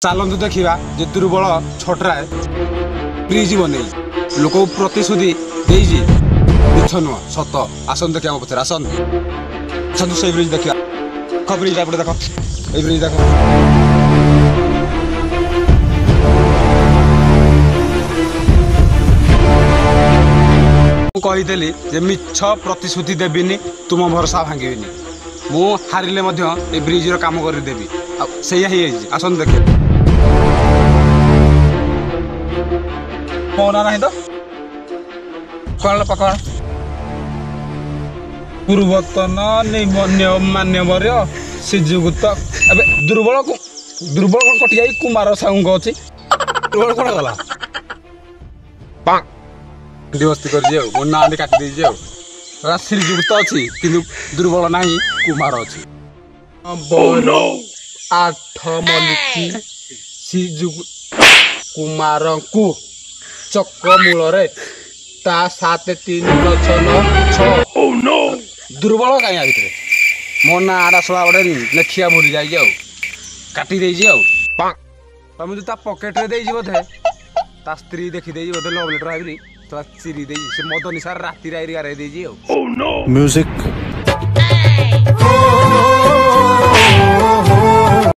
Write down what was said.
चलतु देखा जे दुर्बल छटराए ब्रिज बन लोक प्रतिश्रुति मिछ नुह सत आसन देखिए पचर आसन आसतु से ब्रिज देखा ब्रिज एपटे देख ये ब्रिज देख कहीदेली जे मिछ प्रतिश्रुति देविनी तुम भरोसा भांगीनी मु हारिले ब्रिज काम करदेवी से आसन देखे पौना नहीं तो कौन पकड़ पूर्वतन मान्यवर श्रीजुक्त अबे दुर्बल कौन कटि जाई कुमार साहू अच्छी दुर्बल कौन गला दिवस्ती कर मो ना काटी श्रीजुक्त अच्छी किंतु दुर्बल नहीं कुमार अच्छी आठ मल्लिकी श्रीजुक्त कुमार को चक मूल ता 7 3 6 9 दुर्बल कहीं भितर मो ना आड़ा गोटे लेखिया भूली जाए काटी तुम जो पकेट रे बोधे ता स्त्री देखी बोधे लव लेटर आइली तो चिरी से मद निशार राति गारे म्यूजिक